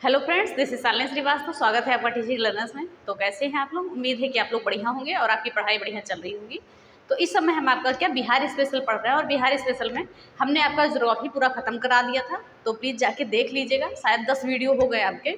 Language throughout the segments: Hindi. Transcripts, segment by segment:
Hello friends, this is Shalini Shrivastava. स्वागत है आपका टीचिंग लर्नर्स में। तो कैसे हैं आप लोग? उम्मीद है कि आप लोग बढ़िया होंगे और आपकी पढ़ाई बढ़िया चल रही होगी। तो इस समय हम आपका क्या बिहार स्पेशल पढ़ रहे हैं और बिहार स्पेशल में हमने आपका ज्योग्राफी पूरा खत्म करा दिया था। तो प्लीज़ जाके देख लीजिएगा। शायद 10 वीडियो हो गए आपके।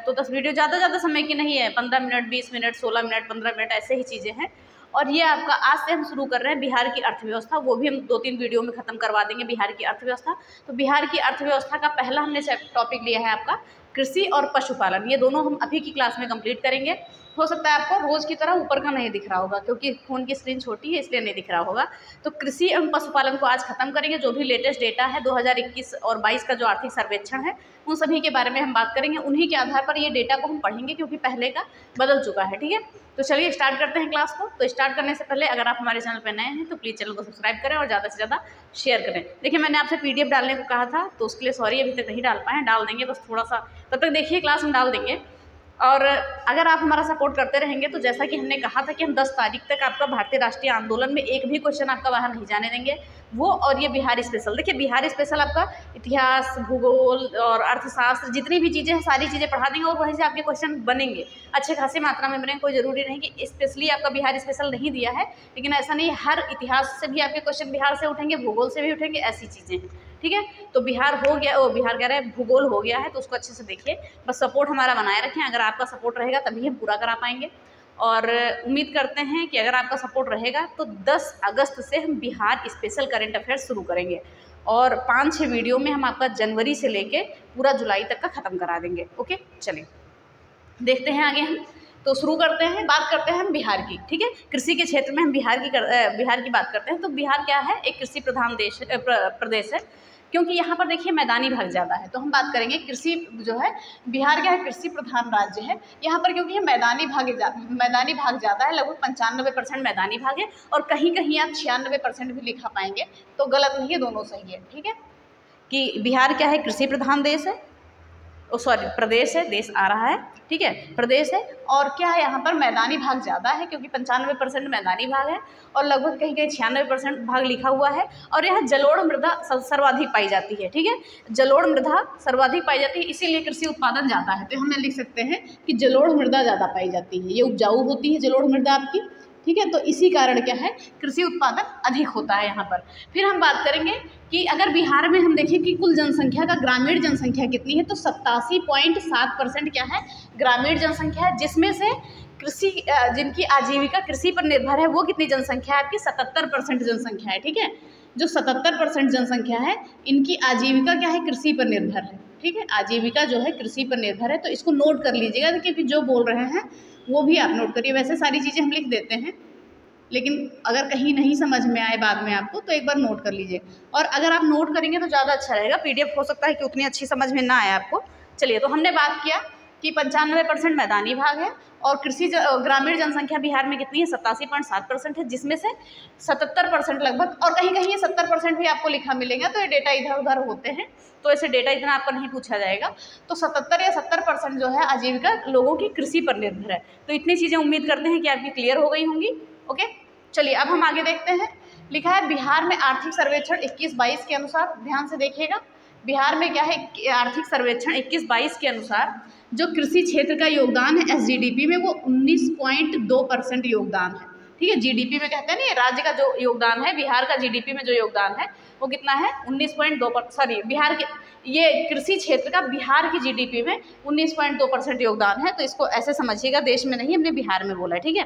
तो 10 वीडियो ज़्यादा समय की नहीं है, 15 मिनट, 20 मिनट, 16 मिनट, 15 मिनट ऐसे ही चीज़ें हैं। और ये आपका आज से हम शुरू कर रहे हैं बिहार की अर्थव्यवस्था। वो भी हम 2-3 वीडियो में ख़त्म करवा देंगे बिहार की अर्थव्यवस्था। तो बिहार की अर्थव्यवस्था का पहला हमने टॉपिक लिया है आपका कृषि और पशुपालन। ये दोनों हम अभी की क्लास में कंप्लीट करेंगे। हो सकता है आपको रोज़ की तरह ऊपर का नहीं दिख रहा होगा, क्योंकि फ़ोन की स्क्रीन छोटी है इसलिए नहीं दिख रहा होगा। तो कृषि एवं पशुपालन को आज खत्म करेंगे। जो भी लेटेस्ट डेटा है 2021 और 22 का जो आर्थिक सर्वेक्षण है उन सभी के बारे में हम बात करेंगे। उन्हीं के आधार पर ये डेटा को हम पढ़ेंगे, क्योंकि पहले का बदल चुका है। ठीक है, तो चलिए स्टार्ट करते हैं क्लास को। तो स्टार्ट करने से पहले अगर आप हमारे चैनल पर नए हैं तो प्लीज़ चैनल को सब्सक्राइब करें और ज़्यादा से ज़्यादा शेयर करें। देखिए, मैंने आपसे PDF डालने को कहा था, तो उसके लिए सॉरी अभी तक नहीं डाल पाए। डाल देंगे, बस थोड़ा सा तब तक देखिए, क्लास में डाल देंगे। और अगर आप हमारा सपोर्ट करते रहेंगे तो जैसा कि हमने कहा था कि हम 10 तारीख तक आपका भारतीय राष्ट्रीय आंदोलन में एक भी क्वेश्चन आपका बाहर नहीं जाने देंगे, वो और ये बिहार स्पेशल। देखिए, बिहार स्पेशल आपका इतिहास, भूगोल और अर्थशास्त्र जितनी भी चीज़ें हैं सारी चीज़ें पढ़ा देंगे और वहीं से आपके क्वेश्चन बनेंगे, अच्छे खासी मात्रा में बनेंगे। कोई ज़रूरी नहीं कि स्पेशली आपका बिहार स्पेशल नहीं दिया है, लेकिन ऐसा नहीं, हर इतिहास से भी आपके क्वेश्चन बिहार से उठेंगे, भूगोल से भी उठेंगे, ऐसी चीज़ें हैं। ठीक है, तो बिहार हो गया, वो बिहार कह रहे हैं भूगोल हो गया है, तो उसको अच्छे से देखिए। बस सपोर्ट हमारा बनाए रखें। अगर आपका सपोर्ट रहेगा तभी हम पूरा करा पाएंगे। और उम्मीद करते हैं कि अगर आपका सपोर्ट रहेगा तो 10 अगस्त से हम बिहार स्पेशल करंट अफेयर्स शुरू करेंगे और 5-6 वीडियो में हम आपका जनवरी से लेके पूरा जुलाई तक का ख़त्म करा देंगे। ओके, चलिए देखते हैं आगे हम। तो शुरू करते हैं, बात करते हैं हम बिहार की। ठीक है, कृषि के क्षेत्र में हम बिहार की बात करते हैं। तो बिहार क्या है? एक कृषि प्रधान प्रदेश है, क्योंकि यहाँ पर देखिए मैदानी भाग ज़्यादा है। तो हम बात करेंगे कृषि जो है, बिहार क्या है? कृषि प्रधान राज्य है। यहाँ पर क्योंकि ये मैदानी भाग ज़्यादा है, लगभग 95% मैदानी भाग है, और कहीं कहीं आप 96% भी लिखा पाएंगे, तो गलत नहीं है, दोनों सही है। ठीक है, कि बिहार क्या है? कृषि प्रधान देश है, प्रदेश है, देश आ रहा है। ठीक है, प्रदेश है। और क्या है, यहाँ पर मैदानी भाग ज़्यादा है, क्योंकि 95% मैदानी भाग है और लगभग कहीं कहीं 96% भाग लिखा हुआ है। और यहाँ जलोढ़ मृदा सर्वाधिक पाई जाती है। ठीक है, जलोढ़ मृदा सर्वाधिक पाई जाती है, इसीलिए कृषि उत्पादन ज़्यादा है। तो हम लिख सकते हैं कि जलोढ़ मृदा ज़्यादा पाई जाती है, ये उपजाऊ होती है जलोढ़ मृदा आपकी। ठीक है, तो इसी कारण क्या है, कृषि उत्पादन अधिक होता है यहाँ पर। फिर हम बात करेंगे कि अगर बिहार में हम देखें कि कुल जनसंख्या का ग्रामीण जनसंख्या कितनी है, तो 87.7% क्या है? ग्रामीण जनसंख्या है, जिसमें से कृषि जिनकी आजीविका कृषि पर निर्भर है वो कितनी जनसंख्या है? आपकी 77% जनसंख्या है। ठीक है, जो 77% जनसंख्या है, इनकी आजीविका क्या है? कृषि पर निर्भर है। ठीक है, आजीविका जो है कृषि पर निर्भर है। तो इसको नोट कर लीजिएगा, क्योंकि जो बोल रहे हैं वो भी आप नोट करिए। वैसे सारी चीज़ें हम लिख देते हैं, लेकिन अगर कहीं नहीं समझ में आए बाद में आपको, तो एक बार नोट कर लीजिए। और अगर आप नोट करेंगे तो ज़्यादा अच्छा रहेगा। PDF हो सकता है कि उतनी अच्छी समझ में ना आए आपको। चलिए, तो हमने बात किया कि 95% मैदानी भाग है और ग्रामीण जनसंख्या बिहार में कितनी है? 87.7% है, जिसमें से 77% लगभग, और कहीं कहीं ये 70% भी आपको लिखा मिलेगा। तो ये डेटा इधर उधर होते हैं, तो ऐसे डेटा इतना आपका नहीं पूछा जाएगा। तो 77 या 70% जो है आजीविका लोगों की कृषि पर निर्भर है। तो इतनी चीज़ें उम्मीद करते हैं कि आपकी क्लियर हो गई होंगी। ओके, चलिए अब हम आगे देखते हैं। लिखा है बिहार में आर्थिक सर्वेक्षण 21-22 के अनुसार, ध्यान से देखिएगा। बिहार में क्या है? आर्थिक सर्वेक्षण 21-22 के अनुसार जो कृषि क्षेत्र का योगदान है SGDP में, वो 19.2% योगदान है। ठीक है, GDP में कहते हैं ना, राज्य का जो योगदान है, बिहार का GDP में जो योगदान है वो कितना है? 19.2%। सॉरी, बिहार के ये कृषि क्षेत्र का बिहार की GDP में 19.2% योगदान है। तो इसको ऐसे समझिएगा, देश में नहीं, हमने बिहार में बोला है। ठीक है,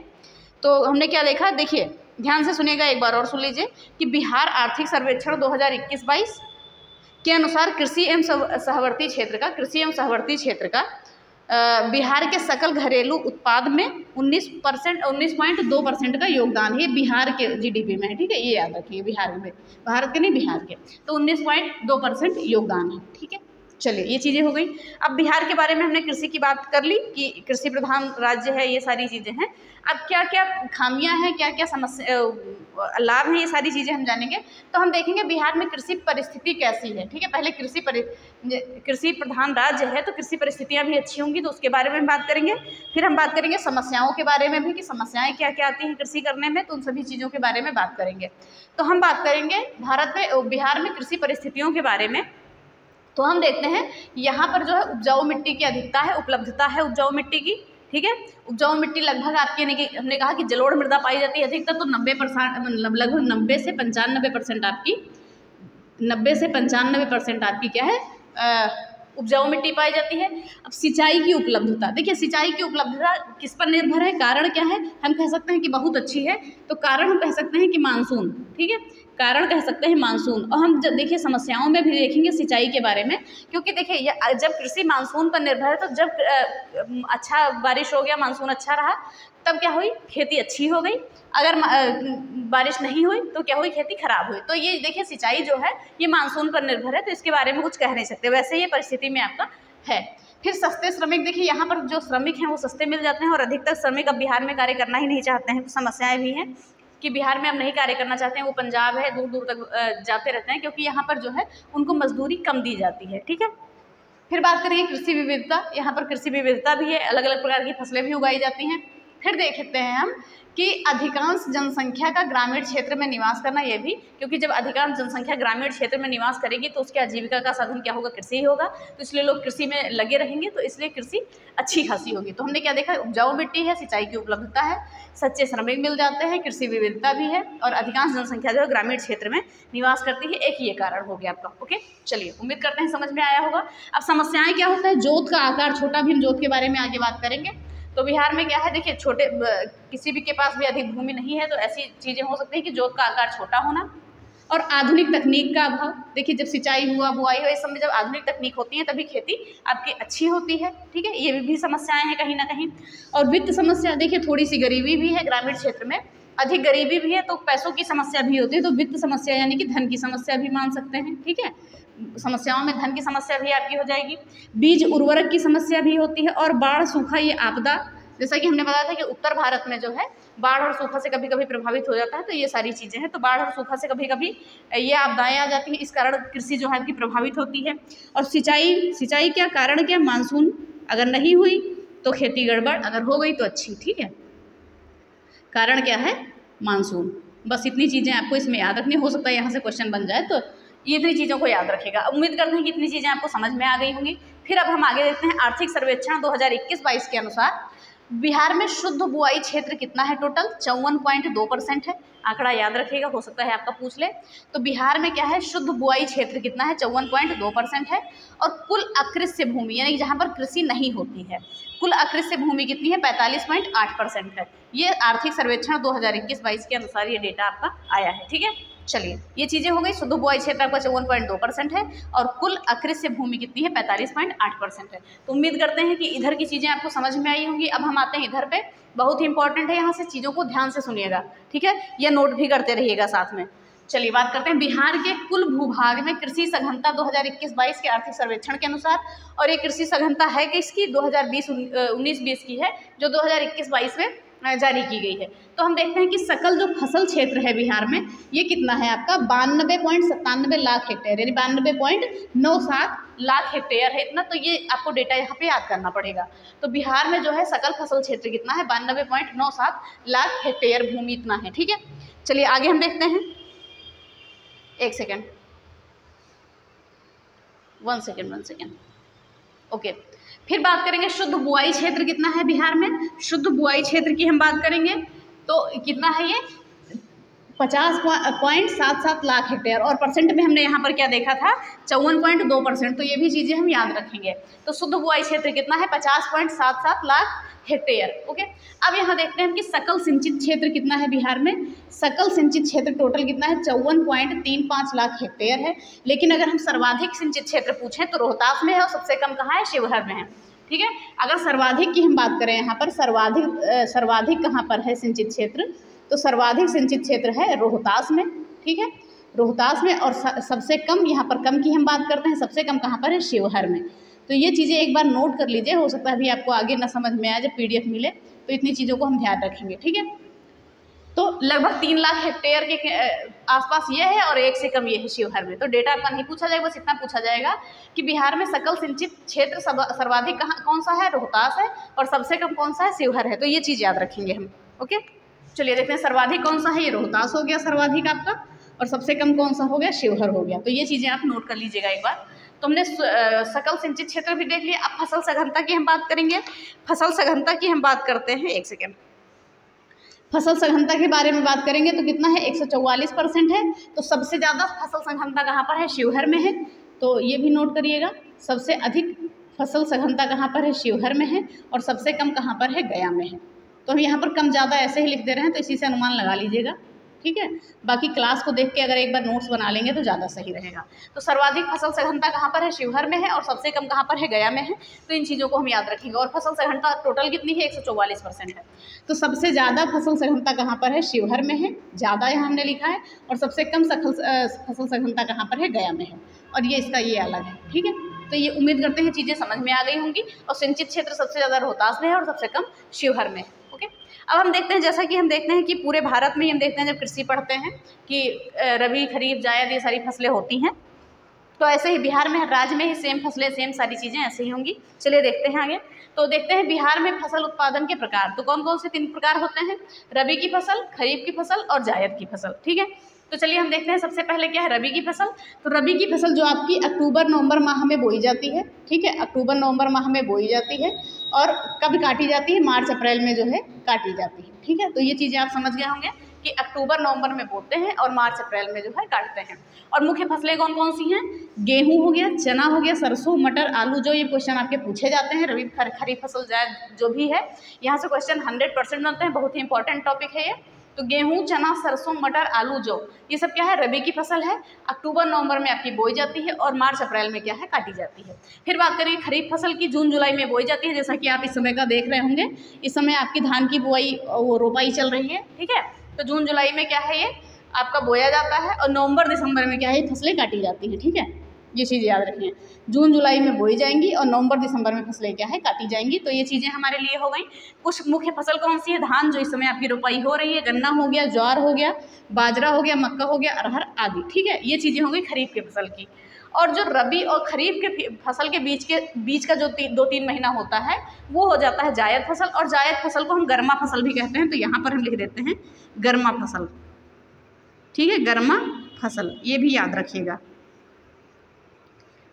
तो हमने क्या देखा? देखिए ध्यान से सुनिएगा, एक बार और सुन लीजिए कि बिहार आर्थिक सर्वेक्षण 2021-22 के अनुसार कृषि एवं सहवर्ती क्षेत्र का बिहार के सकल घरेलू उत्पाद में 19.2% का योगदान है। बिहार के GDP में है। ठीक है, ये याद रखिए, बिहार में, भारत के नहीं, बिहार के। तो 19.2% योगदान है। ठीक है, चलिए ये चीज़ें हो गई। अब बिहार के बारे में हमने कृषि की बात कर ली कि कृषि प्रधान राज्य है, ये सारी चीज़ें हैं। अब क्या क्या खामियां हैं, क्या क्या समस्या लाभ हैं, ये सारी चीज़ें हम जानेंगे। तो हम देखेंगे बिहार में कृषि परिस्थिति कैसी है। ठीक है, पहले कृषि प्रधान राज्य है तो कृषि परिस्थितियाँ भी अच्छी होंगी, तो उसके बारे में बात करेंगे। फिर हम बात करेंगे समस्याओं के बारे में भी, कि समस्याएँ क्या क्या आती हैं कृषि करने में, तो उन सभी चीज़ों के बारे में बात करेंगे। तो हम बात करेंगे बिहार में कृषि परिस्थितियों के बारे में। तो हम देखते हैं यहाँ पर जो है उपजाऊ मिट्टी की अधिकता है, उपलब्धता है उपजाऊ मिट्टी की, ठीक है। उपजाऊ मिट्टी लगभग आपकी यानी कि हमने कहा कि जलोढ़ मृदा पाई जाती है अधिकतर, तो 90% लगभग 90 से 95% आपकी 90 से 95% आपकी क्या है उपजाऊ मिट्टी पाई जाती है। अब सिंचाई की उपलब्धता, देखिए सिंचाई की उपलब्धता किस पर निर्भर है, कारण क्या है, हम कह सकते हैं कि बहुत अच्छी है, तो कारण हम कह सकते हैं कि मानसून, ठीक है, कारण कह सकते हैं मानसून। और हम जब देखिए समस्याओं में भी देखेंगे सिंचाई के बारे में, क्योंकि देखिए जब कृषि मानसून पर निर्भर है, तो जब अच्छा बारिश हो गया, मानसून अच्छा रहा, तब क्या हुई, खेती अच्छी हो गई। अगर बारिश नहीं हुई तो क्या हुई, खेती खराब हुई। तो ये देखिए सिंचाई जो है ये मानसून पर निर्भर है, तो इसके बारे में कुछ कह नहीं सकते, वैसे ये परिस्थिति में आपका है। फिर सस्ते श्रमिक, देखिए यहाँ पर जो श्रमिक हैं वो सस्ते मिल जाते हैं, और अधिकतर श्रमिक अब बिहार में कार्य करना ही नहीं चाहते हैं। कुछ समस्याएं भी हैं कि बिहार में अब नहीं कार्य करना चाहते हैं, वो पंजाब है दूर दूर तक जाते रहते हैं, क्योंकि यहाँ पर जो है उनको मजदूरी कम दी जाती है, ठीक है। फिर बात करेंगे कृषि विविधता, यहाँ पर कृषि विविधता भी है, अलग अलग प्रकार की फसलें भी उगाई जाती हैं। फिर देखते हैं हम कि अधिकांश जनसंख्या का ग्रामीण क्षेत्र में निवास करना, ये भी क्योंकि जब अधिकांश जनसंख्या ग्रामीण क्षेत्र में निवास करेगी तो उसके आजीविका का साधन क्या होगा, कृषि ही होगा, तो इसलिए लोग कृषि में लगे रहेंगे, तो इसलिए कृषि अच्छी खासी होगी। तो हमने क्या देखा, उपजाऊ मिट्टी है, सिंचाई की उपलब्धता है, सच्चे श्रमिक मिल जाते हैं, कृषि विविधता भी है, और अधिकांश जनसंख्या जो है ग्रामीण क्षेत्र में निवास करती है। एक ये कारण हो गया आपका। ओके, चलिए उम्मीद करते हैं समझ में आया होगा। अब समस्याएं क्या होता है, जोत का आकार छोटा, भी हम जोत के बारे में आगे बात करेंगे। तो बिहार में क्या है, देखिए छोटे किसी भी के पास भी अधिक भूमि नहीं है, तो ऐसी चीज़ें हो सकती हैं कि जोत का आकार छोटा होना, और आधुनिक तकनीक का अभाव। देखिए जब सिंचाई हुआ, बुआई हुआ, इस समय जब आधुनिक तकनीक होती है तभी खेती आपकी अच्छी होती है, ठीक है। ये भी समस्याएं हैं कहीं ना कहीं। और वित्त समस्या, देखिए थोड़ी सी गरीबी भी है, ग्रामीण क्षेत्र में अधिक गरीबी भी है, तो पैसों की समस्या भी होती है, तो वित्त समस्या यानी कि धन की समस्या भी मान सकते हैं, ठीक है। समस्याओं में धन की समस्या भी आपकी हो जाएगी। बीज उर्वरक की समस्या भी होती है, और बाढ़ सूखा ये आपदा, जैसा कि हमने बताया था कि उत्तर भारत में जो है बाढ़ और सूखा से कभी कभी प्रभावित हो जाता है, तो ये सारी चीज़ें हैं। तो बाढ़ और सूखा से कभी कभी ये आपदाएं आ जाती हैं, इस कारण कृषि जो है आपकी प्रभावित होती है। और सिंचाई क्या कारण, क्या मानसून अगर नहीं हुई तो खेती गड़बड़, अगर हो गई तो अच्छी, ठीक है। कारण क्या है, मानसून। बस इतनी चीज़ें आपको इसमें याद रखनी, हो सकता है यहाँ से क्वेश्चन बन जाए, तो ये इतनी चीज़ों को याद रखेगा। उम्मीद करते हैं कि इतनी चीज़ें आपको समझ में आ गई होंगी। फिर अब हम आगे देखते हैं आर्थिक सर्वेक्षण 2021-22 के अनुसार बिहार में शुद्ध बुआई क्षेत्र कितना है, टोटल 54.2% है। आंकड़ा याद रखिएगा, हो सकता है आपका पूछ ले। तो बिहार में क्या है, शुद्ध बुआई क्षेत्र कितना है, 54.2% है। और कुल अकृषि भूमि यानी जहाँ पर कृषि नहीं होती है, कुल अकृषि भूमि कितनी है, 45.8% है। ये आर्थिक सर्वेक्षण 2021-22 के अनुसार ये डेटा आपका आया है, ठीक है। चलिए ये चीज़ें हो गई। शुद्ध बुआई क्षेत्र आपका 54.2% है, और कुल अकृषि भूमि कितनी है, 45.8% है। तो उम्मीद करते हैं कि इधर की चीज़ें आपको समझ में आई होंगी। अब हम आते हैं इधर पे, बहुत ही इंपॉर्टेंट है, यहाँ से चीज़ों को ध्यान से सुनिएगा, ठीक है, या नोट भी करते रहिएगा साथ में। चलिए बात करते हैं बिहार के कुल भूभाग में कृषि सघनता 2021-22 के आर्थिक सर्वेक्षण के अनुसार। और ये कृषि सघनता है कि इसकी 2019-20 की है, जो 2021-22 में जारी की गई है। तो हम देखते हैं कि सकल जो फसल क्षेत्र है बिहार में, ये कितना है आपका 92.97 लाख हेक्टेयर, यानी 92.97 लाख हेक्टेयर है इतना। तो ये आपको डेटा यहाँ पे याद करना पड़ेगा। तो बिहार में जो है सकल फसल क्षेत्र कितना है, 92.97 लाख हेक्टेयर भूमि इतना है, ठीक है। चलिए आगे हम देखते हैं, एक सेकेंड, वन सेकेंड, ओके। फिर बात करेंगे शुद्ध बुआई क्षेत्र कितना है बिहार में। शुद्ध बुआई क्षेत्र की हम बात करेंगे तो कितना है ये 50.77 लाख हेक्टेयर, और परसेंट में हमने यहाँ पर क्या देखा था 54.2%। तो ये भी चीज़ें हम याद रखेंगे। तो शुद्ध बुआई क्षेत्र कितना है 50.77 लाख हेक्टेयर, ओके। अब यहाँ देखते हैं कि सकल सिंचित क्षेत्र कितना है बिहार में। सकल सिंचित क्षेत्र टोटल कितना है 54.35 लाख हेक्टेयर है। लेकिन अगर हम सर्वाधिक सिंचित क्षेत्र पूछें तो रोहतास में है, और सबसे कम कहाँ है, शिवहर में है, ठीक है। अगर सर्वाधिक की हम बात करें यहाँ पर, सर्वाधिक कहाँ पर है सिंचित क्षेत्र, तो सर्वाधिक सिंचित क्षेत्र है रोहतास में, ठीक है, रोहतास में। और सबसे कम, यहाँ पर कम की हम बात करते हैं, सबसे कम कहाँ पर है, शिवहर में। तो ये चीज़ें एक बार नोट कर लीजिए, हो सकता है अभी आपको आगे ना समझ में आए, जब PDF मिले तो इतनी चीज़ों को हम ध्यान रखेंगे, ठीक है। तो लगभग 3 लाख हेक्टेयर के आसपास ये है, और 1 से कम ये है शिवहर में। तो डेटा आपका नहीं पूछा जाएगा, बस इतना पूछा जाएगा कि बिहार में सकल सिंचित क्षेत्र सर्वाधिक कौन सा है, रोहतास है, और सबसे कम कौन सा है, शिवहर है। तो ये चीज़ याद रखेंगे हम, ओके। चलिए देखते हैं सर्वाधिक कौन सा है, ये रोहतास हो गया सर्वाधिक आपका, और सबसे कम कौन सा हो गया, शिवहर हो गया। तो ये चीज़ें आप नोट कर लीजिएगा एक बार। तो हमने सकल सिंचित क्षेत्र भी देख लिया। अब फसल सघनता की हम बात करेंगे। फसल सघनता की हम बात करते हैं, एक सेकेंड। फसल सघनता के बारे में बात करेंगे तो कितना है, 144% है। तो सबसे ज़्यादा फसल सघनता कहाँ पर है, शिवहर में है। तो ये भी नोट करिएगा, सबसे अधिक फसल सघनता कहाँ पर है, शिवहर में है। और सबसे कम कहाँ पर है, गया में है। तो हम यहाँ पर कम ज़्यादा ऐसे ही लिख दे रहे हैं, तो इसी से अनुमान लगा लीजिएगा, ठीक है। बाकी क्लास को देख के अगर एक बार नोट्स बना लेंगे तो ज़्यादा सही रहेगा। तो सर्वाधिक फसल सघनता कहाँ पर है, शिवहर में है। और सबसे कम कहाँ पर है, गया में है। तो इन चीज़ों को हम याद रखेंगे। और फसल सघनता टोटल कितनी है, 144% है। तो सबसे ज़्यादा फसल सघनता कहाँ पर है, शिवहर में है, ज़्यादा यहाँ हमने लिखा है। और सबसे कम फसल सघनता कहाँ पर है, गया में है। और ये इसका ये अलग है, ठीक है। तो ये उम्मीद करते हैं चीज़ें समझ में आ गई होंगी। और सिंचित क्षेत्र सबसे ज़्यादा रोहतास में है और सबसे कम शिवहर में है। ओके, अब हम देखते हैं, जैसा कि हम देखते हैं कि पूरे भारत में हम देखते हैं जब कृषि पढ़ते हैं कि रबी, खरीफ, जायद ये सारी फसलें होती हैं। तो ऐसे ही बिहार में, हर राज्य में ही सेम फसलें, सेम सारी चीज़ें ऐसे ही होंगी। चलिए देखते हैं आगे। तो देखते हैं बिहार में फसल उत्पादन के प्रकार। तो कौन कौन से 3 प्रकार होते हैं, रबी की फसल, खरीफ की फसल और जायद की फसल, ठीक है। तो चलिए हम देखते हैं सबसे पहले क्या है, रबी की फसल। तो रबी की फसल जो आपकी अक्टूबर नवंबर माह में बोई जाती है, ठीक है। अक्टूबर नवंबर माह में बोई जाती है और कब काटी जाती है, मार्च अप्रैल में जो है काटी जाती है, ठीक है। तो ये चीज़ें आप समझ गए होंगे कि अक्टूबर नवंबर में बोते हैं और मार्च अप्रैल में जो है काटते हैं। और मुख्य फसलें कौन कौन सी हैं, गेहूं हो गया, चना हो गया, सरसों, मटर, आलू। जो ये क्वेश्चन आपके पूछे जाते हैं, रबी खरीफ फसल जायद जो भी है, यहाँ से क्वेश्चन 100% बनते हैं। बहुत ही इंपॉर्टेंट टॉपिक है ये। तो गेहूं, चना, सरसों, मटर, आलू, जौ, ये सब क्या है, रबी की फसल है। अक्टूबर नवंबर में आपकी बोई जाती है और मार्च अप्रैल में क्या है, काटी जाती है। फिर बात करें खरीफ फसल की, जून जुलाई में बोई जाती है। जैसा कि आप इस समय का देख रहे होंगे, इस समय आपकी धान की बुआई, वो रोपाई चल रही है, ठीक है। तो जून जुलाई में क्या है, ये आपका बोया जाता है और नवंबर दिसंबर में क्या है, ये फसलें काटी जाती हैं, ठीक है। ये चीज़ याद रखिए, जून जुलाई में बोई जाएंगी और नवंबर दिसंबर में फसलें क्या है, काटी जाएंगी। तो ये चीज़ें हमारे लिए हो गई। कुछ मुख्य फसल कौन सी है, धान जो इस समय आपकी रोपाई हो रही है, गन्ना हो गया, ज्वार हो गया, बाजरा हो गया, मक्का हो गया, अरहर आदि, ठीक है। ये चीज़ें हो गई खरीफ के फसल की। और जो रबी और खरीफ के फसल के बीच का जो 2-3 महीना होता है, वो हो जाता है जायद फसल। और जायद फसल को हम गर्मा फसल भी कहते हैं। तो यहाँ पर हम लिख देते हैं गर्मा फसल, ठीक है, गर्मा फसल, ये भी याद रखिएगा।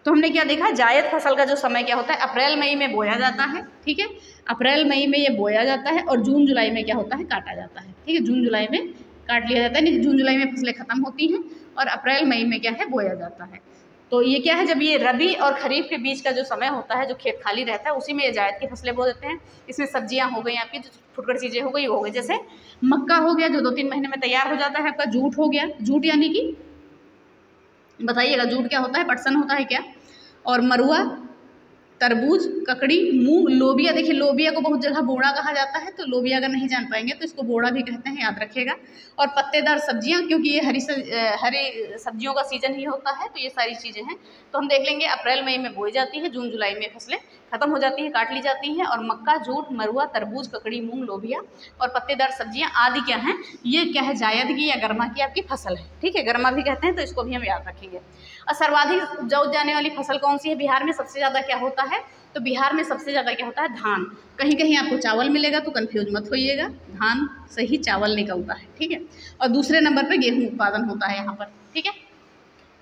तो हमने क्या देखा, जायद फसल का जो समय क्या होता है, अप्रैल मई में बोया जाता है, ठीक है। अप्रैल मई में ये बोया जाता है और जून जुलाई में क्या होता है, काटा जाता है, ठीक है। जून जुलाई में काट लिया जाता है, नहीं, जून जुलाई में फसलें खत्म होती हैं और अप्रैल मई में क्या है, बोया जाता है। तो ये क्या है, जब ये रबी और खरीफ के बीच का जो समय होता है, जो खेत खाली रहता है, उसी में ये जायद की फसलें बो देते हैं। इसमें सब्जियां हो गई आपकी, जो फुटकर चीज़ें हो गई, वो हो गई। जैसे मक्का हो गया, जो 2-3 महीने में तैयार हो जाता है आपका। जूट हो गया, जूट यानी कि बताइएगा जूट क्या होता है, पटसन होता है क्या। और मरुआ, तरबूज, ककड़ी, मूंग, लोबिया। देखिए लोबिया को बहुत जगह बोड़ा कहा जाता है, तो लोबिया अगर नहीं जान पाएंगे तो इसको बोड़ा भी कहते हैं, याद रखिएगा। और पत्तेदार सब्जियां, क्योंकि ये हरी सब्जियों का सीजन ही होता है, तो ये सारी चीज़ें हैं। तो हम देख लेंगे अप्रैल मई में बोई जाती है, जून जुलाई में फसलें खत्म हो जाती हैं, काट ली जाती हैं। और मक्का, जूट, मरुआ, तरबूज, ककड़ी, मूंग, लोबिया और पत्तेदार सब्जियां आदि क्या हैं, ये क्या है, जायद की या गर्मा की आपकी फसल है, ठीक है। गर्मा भी कहते हैं, तो इसको भी हम याद रखेंगे। और सर्वाधिक उपजाई जाने वाली फसल कौन सी है, बिहार में सबसे ज़्यादा क्या होता है, तो बिहार में सबसे ज़्यादा क्या होता है, धान। कहीं कहीं आपको चावल मिलेगा, तो कंफ्यूज मत होइएगा, धान से ही चावल निकलता है, ठीक है। और दूसरे नंबर पर गेहूं उत्पादन होता है यहाँ पर, ठीक है।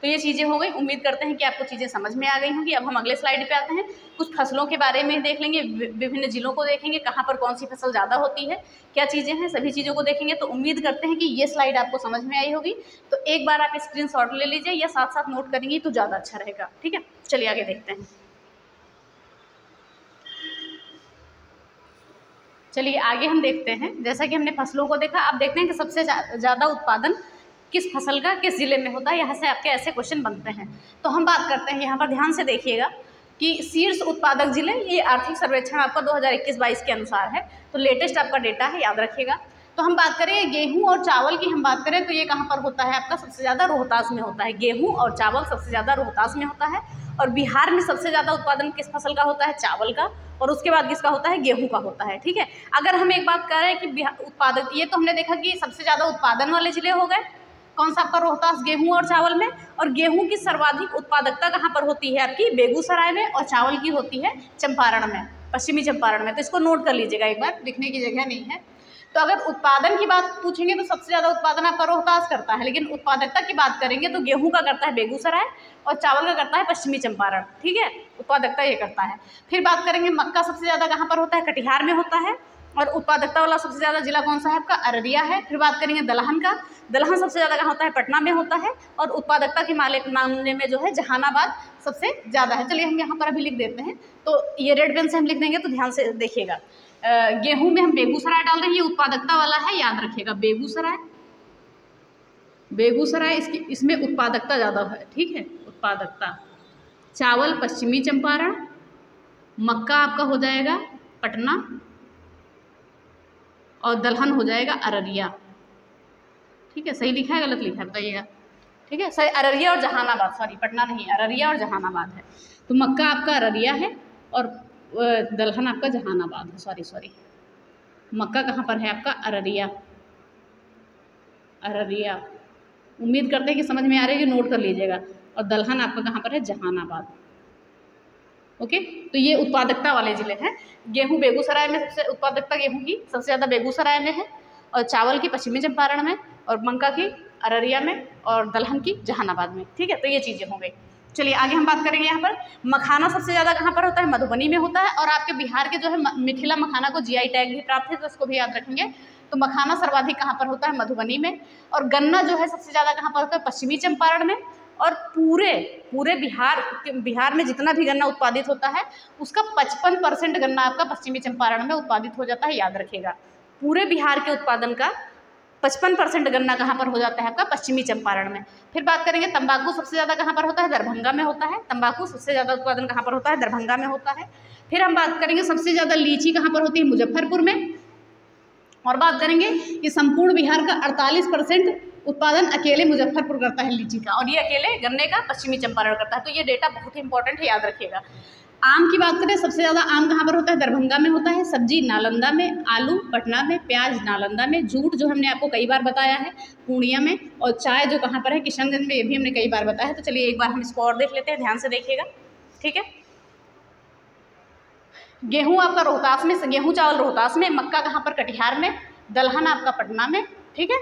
तो ये चीज़ें हो गई। उम्मीद करते हैं कि आपको चीज़ें समझ में आ गई होंगी। अब हम अगले स्लाइड पे आते हैं, कुछ फसलों के बारे में देख लेंगे, विभिन्न जिलों को देखेंगे, कहाँ पर कौन सी फसल ज़्यादा होती है, क्या चीज़ें हैं, सभी चीज़ों को देखेंगे। तो उम्मीद करते हैं कि ये स्लाइड आपको समझ में आई होगी। तो एक बार आप स्क्रीनशॉट ले लीजिए या साथ साथ नोट करेंगे तो ज़्यादा अच्छा रहेगा, ठीक है। चलिए आगे देखते हैं। चलिए आगे हम देखते हैं, जैसा कि हमने फसलों को देखा, अब देखते हैं कि सबसे ज़्यादा उत्पादन किस फसल का किस ज़िले में होता है। यहाँ से आपके ऐसे क्वेश्चन बनते हैं। तो हम बात करते हैं, यहाँ पर ध्यान से देखिएगा कि शीर्ष उत्पादक जिले, ये आर्थिक सर्वेक्षण आपका 2021-22 के अनुसार है, तो लेटेस्ट आपका डेटा है, याद रखिएगा। तो हम बात करें गेहूं और चावल की, हम बात करें तो ये कहाँ पर होता है आपका, सबसे ज़्यादा रोहतास में होता है। गेहूं और चावल सबसे ज़्यादा रोहतास में होता है। और बिहार में सबसे ज़्यादा उत्पादन किस फसल का होता है, चावल का, और उसके बाद किसका होता है, गेहूं का होता है, ठीक है। अगर हम एक बात करें कि उत्पादक, ये तो हमने देखा कि सबसे ज़्यादा उत्पादन वाले जिले हो गए, कौन सा आपका, रोहतास, गेहूं और चावल में। और गेहूं की सर्वाधिक उत्पादकता कहाँ पर होती है आपकी, बेगूसराय में। और चावल की होती है चंपारण में, पश्चिमी चंपारण में। तो इसको नोट कर लीजिएगा एक बार, लिखने की जगह नहीं है। तो अगर उत्पादन की बात पूछेंगे तो सबसे ज़्यादा उत्पादन आपका रोहतास करता है, लेकिन उत्पादकता की बात करेंगे तो गेहूं का करता है बेगूसराय और चावल का करता है पश्चिमी चंपारण। ठीक है, उत्पादकता ये करता है। फिर बात करेंगे मक्का सबसे ज़्यादा कहाँ पर होता है, कटिहार में होता है। और उत्पादकता वाला सबसे ज़्यादा जिला कौन सा है आपका, अररिया है। फिर बात करेंगे दलहन का, दलहन सबसे ज़्यादा कहाँ होता है, पटना में होता है। और उत्पादकता के मामले में जो है जहानाबाद सबसे ज़्यादा है। चलिए हम यहाँ पर अभी लिख देते हैं, तो ये रेड पेन से हम लिख देंगे तो ध्यान से देखिएगा। गेहूं में हम बेगूसराय डाल रहे हैं, ये उत्पादकता वाला है, याद रखिएगा बेगूसराय इसमें उत्पादकता ज़्यादा है। ठीक है, उत्पादकता। चावल पश्चिमी चंपारण, मक्का आपका हो जाएगा पटना और दलहन हो जाएगा अररिया। ठीक है, सही लिखा है गलत लिखा है बताइएगा। ठीक है, सही अररिया और जहानाबाद, सॉरी पटना नहीं, अररिया और जहानाबाद है। तो मक्का आपका अररिया है और दलहन आपका जहानाबाद है। सॉरी मक्का कहाँ पर है आपका, अररिया। उम्मीद करते हैं कि समझ में आ रही है, नोट कर लीजिएगा। और दलहन आपका कहाँ पर है, जहानाबाद। ओके, तो ये उत्पादकता वाले जिले हैं। गेहूं बेगूसराय में सबसे उत्पादकता गेहूं की सबसे ज़्यादा बेगूसराय में है, और चावल की पश्चिमी चंपारण में, और मक्का की अररिया में, और दलहन की जहानाबाद में। ठीक है, तो ये चीज़ें हो गई। चलिए आगे हम बात करेंगे। यहाँ पर मखाना सबसे ज़्यादा कहाँ पर होता है, मधुबनी में होता है। और आपके बिहार के जो है मिथिला मखाना को GI टैग भी प्राप्त है, तो इसको भी याद रखेंगे। तो मखाना सर्वाधिक कहाँ पर होता है, मधुबनी में। और गन्ना जो है सबसे ज़्यादा कहाँ पर होता है, पश्चिमी चंपारण में। और पूरे बिहार में जितना भी गन्ना उत्पादित होता है उसका 55% गन्ना आपका पश्चिमी चंपारण में उत्पादित हो जाता है, याद रखिएगा। पूरे बिहार के उत्पादन का 55% गन्ना कहाँ पर हो जाता है आपका, पश्चिमी चंपारण में। फिर बात करेंगे तंबाकू सबसे ज़्यादा कहाँ पर होता है, दरभंगा में होता है। तंबाकू सबसे ज़्यादा उत्पादन कहाँ पर होता है, दरभंगा में होता है। फिर हम बात करेंगे सबसे ज़्यादा लीची कहाँ पर होती है, मुजफ्फरपुर में। और बात करेंगे कि संपूर्ण बिहार का 48% उत्पादन अकेले मुजफ्फरपुर करता है लीची का, और ये अकेले गन्ने का पश्चिमी चंपारण करता है। तो ये डेटा बहुत ही इंपॉर्टेंट है, याद रखिएगा। आम की बात करें, सबसे ज़्यादा आम कहाँ पर होता है, दरभंगा में होता है। सब्जी नालंदा में, आलू पटना में, प्याज नालंदा में, जूट जो हमने आपको कई बार बताया है पूर्णिया में, और चाय जो कहाँ पर है, किशनगंज में, ये भी हमने कई बार बताया है। तो चलिए एक बार हम इसको और देख लेते हैं, ध्यान से देखिएगा। ठीक है, गेहूँ आपका रोहतास में, गेहूँ चावल रोहतास में, मक्का कहाँ पर, कटिहार में, दलहन आपका पटना में। ठीक है,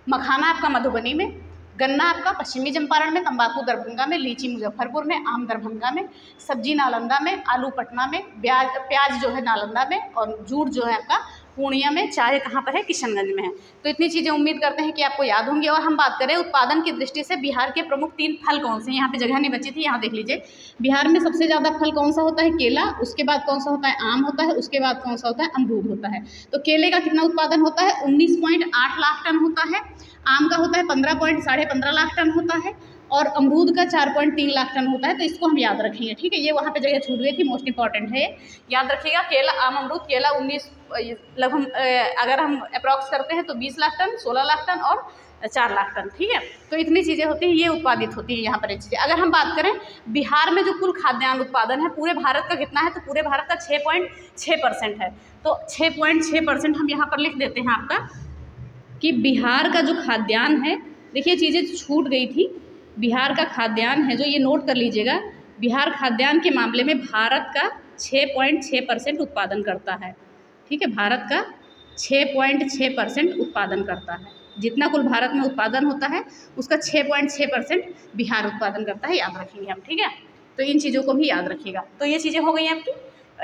मखाना आपका मधुबनी में, गन्ना आपका पश्चिमी चंपारण में, तंबाकू दरभंगा में, लीची मुजफ्फरपुर में, आम दरभंगा में, सब्जी नालंदा में, आलू पटना में, प्याज जो है नालंदा में, और जूट जो है आपका पूर्णिया में, चाय कहाँ पर है, किशनगंज में है। तो इतनी चीज़ें उम्मीद करते हैं कि आपको याद होंगी। और हम बात करें उत्पादन की दृष्टि से बिहार के प्रमुख 3 फल कौन से हैं, यहाँ पे जगह नहीं बची थी, यहाँ देख लीजिए। बिहार में सबसे ज़्यादा फल कौन सा होता है, केला। उसके बाद कौन सा होता है, आम होता है। उसके बाद कौन सा होता है, अमरूद होता है। तो केले का कितना उत्पादन होता है, 19.8 लाख टन होता है। आम का होता है 15.15 लाख टन होता है, और अमरूद का 4.3 लाख टन होता है। तो इसको हम याद रखेंगे। ठीक है, ये वहाँ पे जगह छूट गई थी, मोस्ट इंपॉर्टेंट है, याद रखिएगा। केला, आम, अमरूद। केला 19 लगभग अगर हम अप्रॉक्स करते हैं तो 20 लाख टन, 16 लाख टन और 4 लाख टन। ठीक है, तो इतनी चीज़ें होती हैं, ये उत्पादित होती है यहाँ पर ये चीज़ें। अगर हम बात करें बिहार में जो कुल खाद्यान्न उत्पादन है पूरे भारत का कितना है, तो पूरे भारत का 6.6% है। तो 6.6% हम यहाँ पर लिख देते हैं आपका कि बिहार का जो खाद्यान्न है, देखिए चीज़ें छूट गई थी। बिहार का खाद्यान्न है जो, ये नोट कर लीजिएगा, बिहार खाद्यान्न के मामले में भारत का 6.6% उत्पादन करता है। ठीक है, भारत का 6.6% उत्पादन करता है। जितना कुल भारत में उत्पादन होता है उसका 6.6% बिहार उत्पादन करता है, याद रखेंगे हम। ठीक है, तो इन चीज़ों को भी याद रखिएगा। तो ये चीज़ें हो गई हैं आपकी,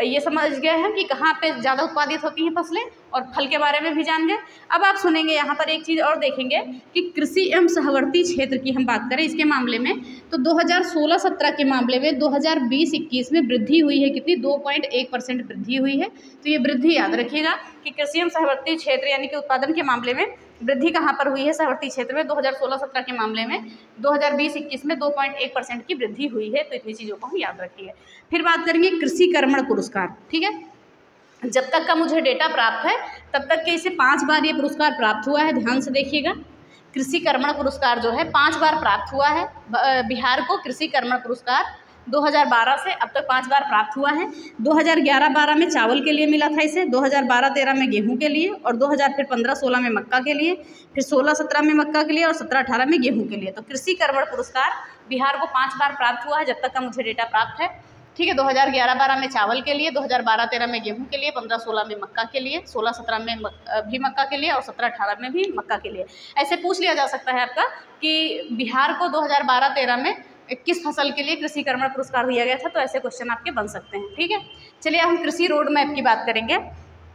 ये समझ गए हैं कि कहाँ पे ज़्यादा उत्पादित होती हैं फसलें, और फल के बारे में भी जान गए। अब आप सुनेंगे यहाँ पर एक चीज़ और देखेंगे कि कृषि एवं सहवर्ती क्षेत्र की हम बात करें इसके मामले में, तो 2016-17 के मामले में 2020-21 में वृद्धि हुई है। कितनी, 2.1% वृद्धि हुई है। तो ये वृद्धि याद रखिएगा कि कृषि एवं सहवर्ती क्षेत्र यानी कि उत्पादन के मामले में वृद्धि कहाँ पर हुई है, सहवर्ती क्षेत्र में 2016-17 के मामले में 2020-21 में 2.1% की वृद्धि हुई है। तो इतनी चीज़ों को हम याद रखिए। फिर बात करेंगे कृषि कर्मण पुरस्कार। ठीक है, जब तक का मुझे डेटा प्राप्त है तब तक के इसे 5 बार ये पुरस्कार प्राप्त हुआ है, ध्यान से देखिएगा। कृषि कर्मण पुरस्कार जो है 5 बार प्राप्त हुआ है बिहार को। कृषि कर्मण पुरस्कार 2012 से अब तक 5 बार प्राप्त हुआ है। 2011-12 में चावल के लिए मिला था इसे, 2012-13 में गेहूं के लिए, और 2015-16 में मक्का के लिए, फिर 16-17 में मक्का के लिए, और 17-18 में गेहूं के लिए। तो कृषि कर्मण पुरस्कार बिहार को 5 बार प्राप्त हुआ है जब तक का मुझे डेटा प्राप्त है। ठीक है। 2011-12 में चावल के लिए, 2012-13 में गेहूं के लिए, 15-16 में मक्का के लिए, 16-17 में भी मक्का के लिए और 17-18 में भी मक्का के लिए। ऐसे पूछ लिया जा सकता है आपका कि बिहार को 2012-13 में किस फसल के लिए कृषि कर्मण पुरस्कार दिया गया था, तो ऐसे क्वेश्चन आपके बन सकते हैं। ठीक है, चलिए हम कृषि रोड मैप की बात करेंगे।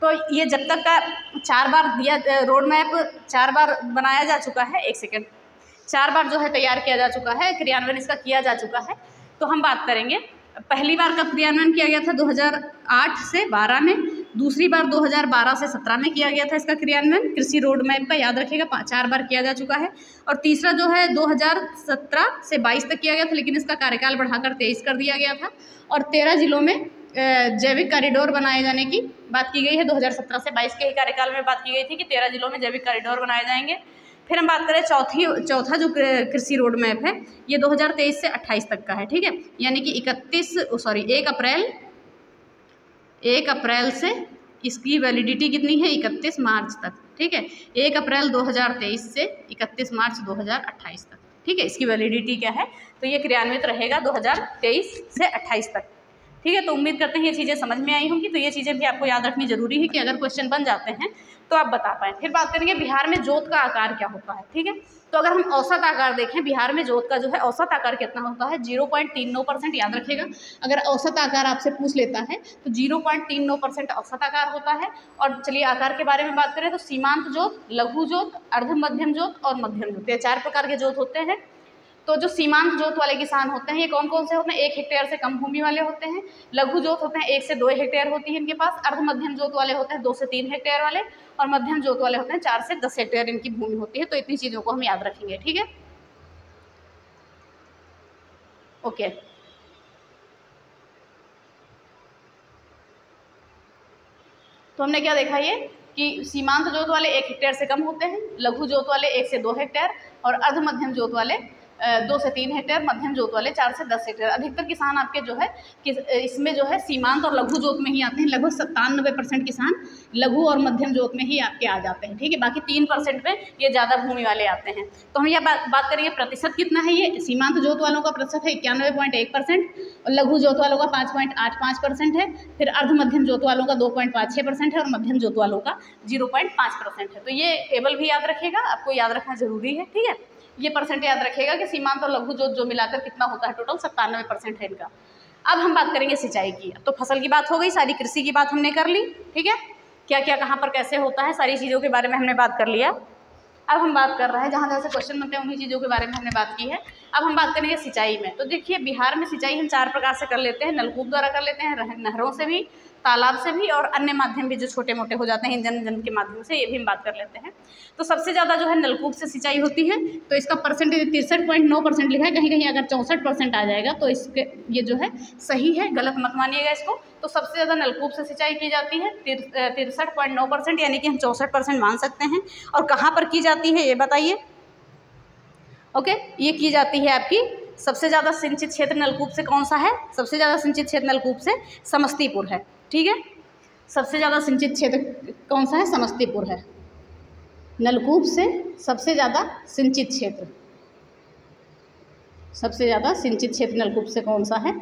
तो ये जब तक का 4 बार दिया रोड मैप 4 बार बनाया जा चुका है, 1 सेकेंड, 4 बार जो है तैयार किया जा चुका है, क्रियान्वयन इसका किया जा चुका है। तो हम बात करेंगे पहली बार कब क्रियान्वयन किया गया था, 2008 से 12 में, दूसरी बार 2012 से 17 में किया गया था इसका क्रियान्वयन कृषि रोड मैप का, याद रखिएगा 4 बार किया जा चुका है। और तीसरा जो है 2017 से 22 तक किया गया था, लेकिन इसका कार्यकाल बढ़ाकर 23 कर दिया गया था। और 13 जिलों में जैविक कॉरिडोर बनाए जाने की बात की गई है। 2017 से 22 के ही कार्यकाल में बात की गई थी कि 13 जिलों में जैविक कॉरिडोर बनाए जाएंगे। फिर हम बात करें चौथा जो कृषि रोड मैप है, ये 2023 से 28 तक का है। ठीक है, यानी कि 1 अप्रैल से इसकी वैलिडिटी कितनी है, 31 मार्च तक। ठीक है, 1 अप्रैल 2023 से 31 मार्च 2028 तक। ठीक है, इसकी वैलिडिटी क्या है, तो ये क्रियान्वित रहेगा 2023 से 28 तक। ठीक है, तो उम्मीद करते हैं ये चीज़ें समझ में आई होंगी। तो ये चीज़ें भी आपको याद रखनी जरूरी है कि अगर क्वेश्चन बन जाते हैं तो आप बता पाएँ। फिर बात करेंगे बिहार में जोत का आकार क्या होता है। ठीक है, तो अगर हम औसत आकार देखें, बिहार में जोत का जो है औसत आकार कितना होता है, 0.39%। याद रखिएगा, अगर औसत आकार आपसे पूछ लेता है तो 0.39% औसत आकार होता है। और चलिए आकार के बारे में बात करें तो सीमांत जोत, लघु जोत, अर्ध मध्यम जोत और मध्यम जोत, ये 4 प्रकार के जोत होते हैं। तो जो सीमांत जोत वाले किसान होते हैं ये कौन कौन से होते हैं, 1 हेक्टेयर से कम भूमि वाले होते हैं। लघु जोत होते हैं 1 से 2 हेक्टेयर होती है इनके पास। अर्ध मध्यम जोत वाले होते हैं 2 से 3 हेक्टेयर वाले। और मध्यम जोत वाले होते हैं 4 से 10 हेक्टेयर इनकी भूमि होती है। तो इतनी चीज़ों को हम याद रखेंगे। ठीक है, ओके। तो हमने क्या देखा ये कि सीमांत जोत वाले 1 हेक्टेयर से कम होते हैं, लघु जोत वाले 1 से 2 हेक्टेयर और अर्ध मध्यम जोत वाले 2 से 3 हेक्टेयर, मध्यम जोत वाले 4 से 10 हेक्टेयर। अधिकतर किसान आपके जो है कि इसमें जो है सीमांत और लघु जोत में ही आते हैं। लगभग 97% किसान लघु और मध्यम जोत में ही आपके आ जाते हैं। ठीक है, बाकी 3% में ये ज़्यादा भूमि वाले आते हैं। तो हम यह बात करेंगे प्रतिशत कितना है। ये सीमांत जोत वालों का प्रतिशत है 91.1% और लघु जोत वालों का 5.85% है। फिर अर्ध मध्यम जोत वालों का 2.56% है और मध्यम जोत वालों का 0.5% है। तो ये टेबल भी याद रखिएगा, आपको याद रखना जरूरी है। ठीक है, ये परसेंट याद रखिएगा कि सीमांत और लघु जोत जो मिलाकर कितना होता है, टोटल 97% है इनका। अब हम बात करेंगे सिंचाई की। तो फसल की बात हो गई, सारी कृषि की बात हमने कर ली। ठीक है, क्या क्या कहाँ पर कैसे होता है, सारी चीज़ों के बारे में हमने बात कर लिया। अब हम बात कर रहे हैं जहाँ जहाँ से क्वेश्चन बनते हैं उन्हीं चीज़ों के बारे में हमने बात की है। अब हम बात करेंगे सिंचाई में। तो देखिए बिहार में सिंचाई हम 4 प्रकार से कर लेते हैं, नलकूप द्वारा कर लेते हैं, नहरों से भी, तालाब से भी और अन्य माध्यम भी जो छोटे मोटे हो जाते हैं इंजन के माध्यम से, ये भी हम बात कर लेते हैं। तो सबसे ज़्यादा जो है नलकूप से सिंचाई होती है। तो इसका परसेंटेज 63.9% लिखा है, कहीं कहीं अगर 64% आ जाएगा तो इसके ये जो है सही है, गलत मत मानिएगा इसको। तो सबसे ज़्यादा नलकूप से सिंचाई की जाती है 63.9%, यानी कि हम 64% मान सकते हैं। और कहाँ पर की जाती है ये बताइए। ओके, ये की जाती है आपकी सबसे ज़्यादा सिंचित क्षेत्र नलकूप से कौन सा है, सबसे ज़्यादा सिंचित क्षेत्र नलकूप से समस्तीपुर है। ठीक है, सबसे ज़्यादा सिंचित क्षेत्र कौन सा है, समस्तीपुर है। नलकूप से सबसे ज़्यादा सिंचित क्षेत्र, सबसे ज़्यादा सिंचित क्षेत्र नलकूप से कौन सा है,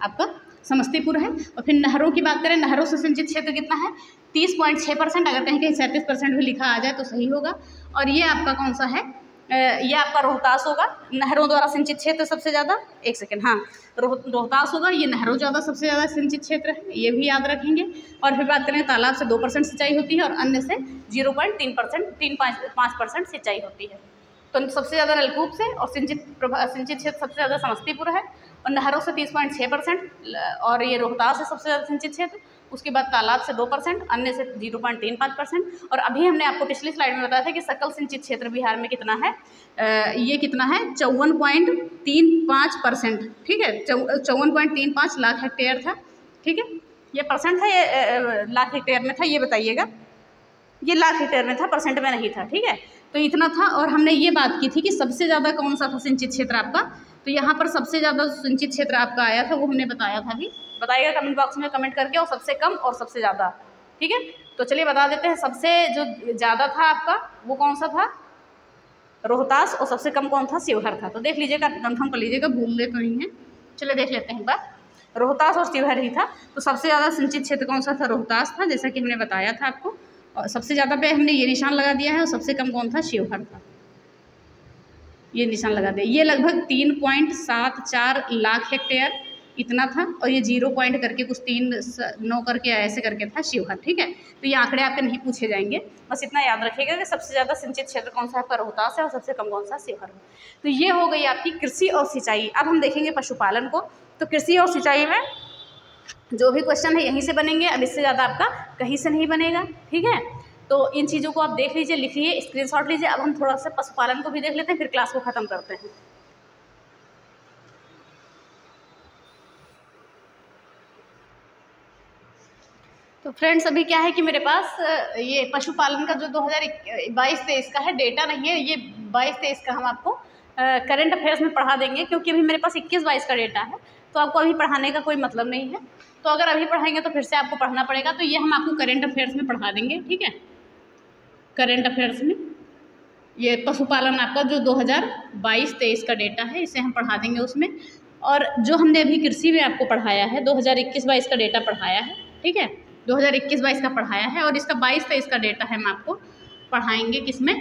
आपका समस्तीपुर है। और फिर नहरों की बात करें, नहरों से सिंचित क्षेत्र कितना है, 30.6%। अगर कहीं कहीं 37% भी लिखा आ जाए तो सही होगा। और ये आपका कौन सा है, ये आपका रोहतास होगा। नहरों द्वारा सिंचित क्षेत्र सबसे ज़्यादा, 1 सेकेंड, हाँ रोहतास होगा। ये नहरों ज़्यादा सबसे ज़्यादा सिंचित क्षेत्र है, ये भी याद रखेंगे। और फिर बात करें तालाब से 2% सिंचाई होती है और अन्य से 0.3% सिंचाई होती है। तो सबसे ज़्यादा नलकूप से और सिंचित क्षेत्र सबसे ज़्यादा समस्तीपुर है और नहरों से 30.6% और ये रोहतास है सबसे ज़्यादा सिंचित क्षेत्र। उसके बाद तालाब से 2%, अन्य से 0.35%। और अभी हमने आपको पिछली स्लाइड में बताया था कि सकल सिंचित क्षेत्र बिहार में कितना है, ये कितना है 54.35%। ठीक है, 54.35 लाख हेक्टेयर था। ठीक है, ये परसेंट था, ये लाख हेक्टेयर में था, ये बताइएगा। ये लाख हेक्टेयर में था, परसेंट में नहीं था। ठीक है, तो इतना था। और हमने ये बात की थी कि सबसे ज़्यादा कौन सा था सिंचित क्षेत्र आपका, तो यहाँ पर सबसे ज़्यादा सिंचित क्षेत्र आपका आया था, वो हमने बताया था अभी। बताइएगा कमेंट बॉक्स में कमेंट करके, और सबसे कम और सबसे ज़्यादा। ठीक है, तो चलिए बता देते हैं। सबसे जो ज़्यादा था आपका वो कौन सा था, रोहतास, और सबसे कम कौन था, शिवहर था। तो देख लीजिएगा, कंफर्म कर लीजिएगा, भूल ले तो नहीं है। चलिए देख लेते हैं एक बार। रोहतास और शिवहर ही था। तो सबसे ज़्यादा सिंचित क्षेत्र कौन सा था? रोहतास था, जैसा कि हमने बताया था आपको। और सबसे ज़्यादा पे हमने ये निशान लगा दिया है, और सबसे कम कौन था? शिवहर था, ये निशान लगा दिया। ये लगभग 3.74 लाख हेक्टेयर इतना था, और ये 0 पॉइंट करके कुछ 3.9 करके ऐसे करके था शिवहर। ठीक है, तो ये आंकड़े आपके नहीं पूछे जाएंगे, बस इतना याद रखिएगा कि सबसे ज़्यादा सिंचित क्षेत्र कौन सा है? आपका रोहतास है, और सबसे कम कौन सा? शिवहर है। तो ये हो गई आपकी कृषि और सिंचाई। अब हम देखेंगे पशुपालन को। तो कृषि और सिंचाई में जो भी क्वेश्चन है यहीं से बनेंगे, अब इससे ज़्यादा आपका कहीं से नहीं बनेगा। ठीक है, तो इन चीज़ों को आप देख लीजिए, लिख लीजिए, स्क्रीनशॉट लीजिए। अब हम थोड़ा सा पशुपालन को भी देख लेते हैं, फिर क्लास को ख़त्म करते हैं। तो फ्रेंड्स, अभी क्या है कि मेरे पास ये पशुपालन का जो 2022-23 का है डेटा नहीं है, ये 22-23 का हम आपको करंट अफेयर्स में पढ़ा देंगे, क्योंकि अभी मेरे पास 21-22 का डेटा है, तो आपको अभी पढ़ाने का कोई मतलब नहीं है। तो अगर अभी पढ़ाएंगे तो फिर से आपको पढ़ना पड़ेगा, तो ये हम आपको करंट अफेयर्स में पढ़ा देंगे। ठीक है, करंट अफेयर्स में ये पशुपालन आपका जो 2022-23 का डेटा है, इसे हम पढ़ा देंगे उसमें। और जो हमने अभी कृषि में आपको पढ़ाया है, 2021-22 का डेटा पढ़ाया है। ठीक है, 2021-22 का पढ़ाया है, और इसका 22-23 का डेटा है हम आपको पढ़ाएंगे किसमें?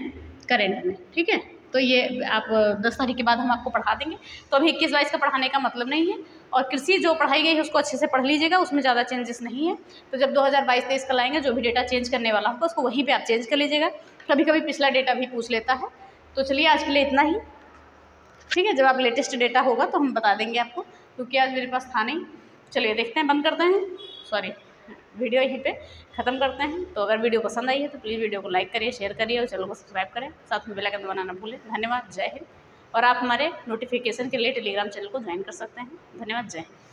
करंट में। ठीक है, तो ये आप 10 तारीख के बाद हम आपको पढ़ा देंगे। तो अभी 21-22 का पढ़ाने का मतलब नहीं है, और कृषि जो पढ़ाई गई है उसको अच्छे से पढ़ लीजिएगा, उसमें ज़्यादा चेंजेस नहीं है। तो जब 2022-23 का लाएंगे, जो भी डेटा चेंज करने वाला होगा उसको वहीं पर आप चेंज कर लीजिएगा। कभी कभी पिछला डेटा भी पूछ लेता है। तो चलिए, आज के लिए इतना ही। ठीक है, जब आप लेटेस्ट डेटा होगा तो हम बता देंगे आपको, क्योंकि आज मेरे पास था नहीं। चलिए देखते हैं, बंद करते हैं, सॉरी, वीडियो यहीं पे ख़त्म करते हैं। तो अगर वीडियो पसंद आई है तो प्लीज़ वीडियो को लाइक करिए, शेयर करिए, और चैनल को सब्सक्राइब करें, साथ में बेल आइकन दबाना ना भूलें। धन्यवाद, जय हिंद। और आप हमारे नोटिफिकेशन के लिए टेलीग्राम चैनल को ज्वाइन कर सकते हैं। धन्यवाद, जय हिंद।